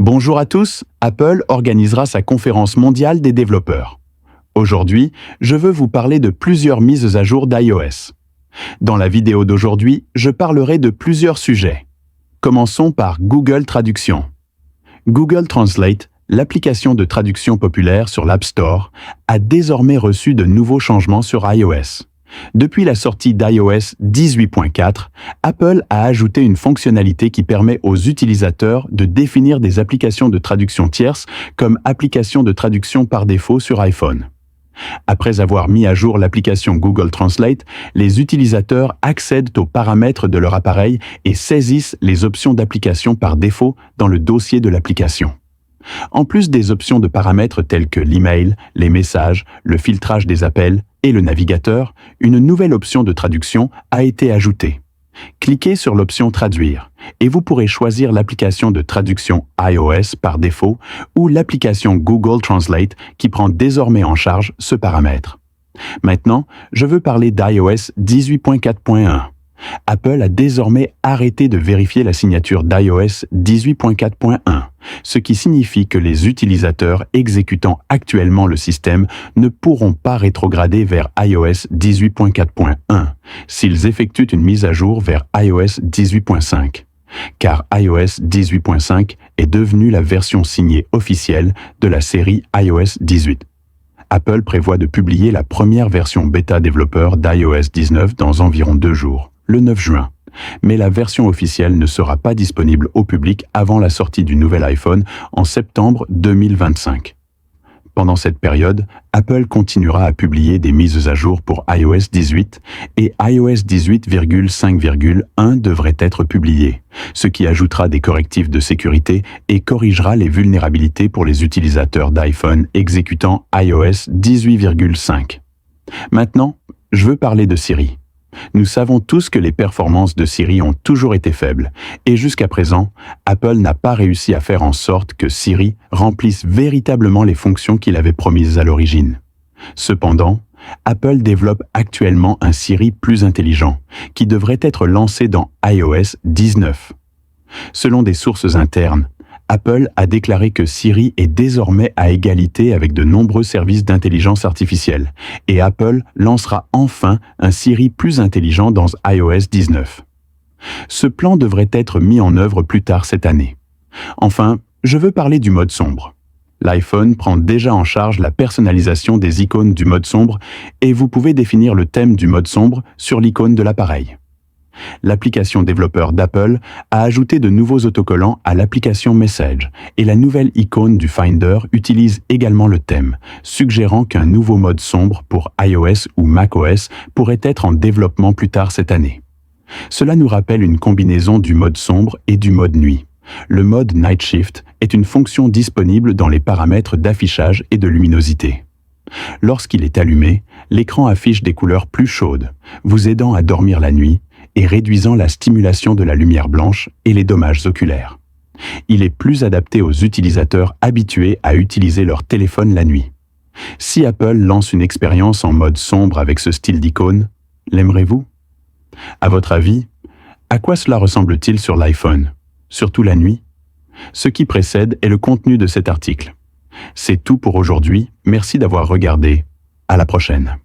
Bonjour à tous, Apple organisera sa conférence mondiale des développeurs. Aujourd'hui, je veux vous parler de plusieurs mises à jour d'iOS. Dans la vidéo d'aujourd'hui, je parlerai de plusieurs sujets. Commençons par Google Traduction. Google Translate, l'application de traduction populaire sur l'App Store, a désormais reçu de nouveaux changements sur iOS. Depuis la sortie d'iOS 18.4, Apple a ajouté une fonctionnalité qui permet aux utilisateurs de définir des applications de traduction tierces comme applications de traduction par défaut sur iPhone. Après avoir mis à jour l'application Google Translate, les utilisateurs accèdent aux paramètres de leur appareil et saisissent les options d'application par défaut dans le dossier de l'application. En plus des options de paramètres telles que l'email, les messages, le filtrage des appels et le navigateur, une nouvelle option de traduction a été ajoutée. Cliquez sur l'option Traduire et vous pourrez choisir l'application de traduction iOS par défaut ou l'application Google Translate qui prend désormais en charge ce paramètre. Maintenant, je veux parler d'iOS 18.4.1. Apple a désormais arrêté de vérifier la signature d'iOS 18.4.1, ce qui signifie que les utilisateurs exécutant actuellement le système ne pourront pas rétrograder vers iOS 18.4.1 s'ils effectuent une mise à jour vers iOS 18.5, car iOS 18.5 est devenu la version signée officielle de la série iOS 18. Apple prévoit de publier la première version bêta développeur d'iOS 19 dans environ 2 jours, le 9 juin. Mais la version officielle ne sera pas disponible au public avant la sortie du nouvel iPhone en septembre 2025. Pendant cette période, Apple continuera à publier des mises à jour pour iOS 18 et iOS 18.5.1 devrait être publié, ce qui ajoutera des correctifs de sécurité et corrigera les vulnérabilités pour les utilisateurs d'iPhone exécutant iOS 18.5. Maintenant, je veux parler de Siri. Nous savons tous que les performances de Siri ont toujours été faibles, et jusqu'à présent, Apple n'a pas réussi à faire en sorte que Siri remplisse véritablement les fonctions qu'il avait promises à l'origine. Cependant, Apple développe actuellement un Siri plus intelligent, qui devrait être lancé dans iOS 19. Selon des sources internes, Apple a déclaré que Siri est désormais à égalité avec de nombreux services d'intelligence artificielle et Apple lancera enfin un Siri plus intelligent dans iOS 19. Ce plan devrait être mis en œuvre plus tard cette année. Enfin, je veux parler du mode sombre. L'iPhone prend déjà en charge la personnalisation des icônes du mode sombre et vous pouvez définir le thème du mode sombre sur l'icône de l'appareil. L'application développeur d'Apple a ajouté de nouveaux autocollants à l'application Message et la nouvelle icône du Finder utilise également le thème, suggérant qu'un nouveau mode sombre pour iOS ou macOS pourrait être en développement plus tard cette année. Cela nous rappelle une combinaison du mode sombre et du mode nuit. Le mode Night Shift est une fonction disponible dans les paramètres d'affichage et de luminosité. Lorsqu'il est allumé, l'écran affiche des couleurs plus chaudes, vous aidant à dormir la nuit et réduisant la stimulation de la lumière blanche et les dommages oculaires. Il est plus adapté aux utilisateurs habitués à utiliser leur téléphone la nuit. Si Apple lance une expérience en mode sombre avec ce style d'icône, l'aimerez-vous? À votre avis, à quoi cela ressemble-t-il sur l'iPhone, surtout la nuit? Ce qui précède est le contenu de cet article. C'est tout pour aujourd'hui, merci d'avoir regardé. À la prochaine.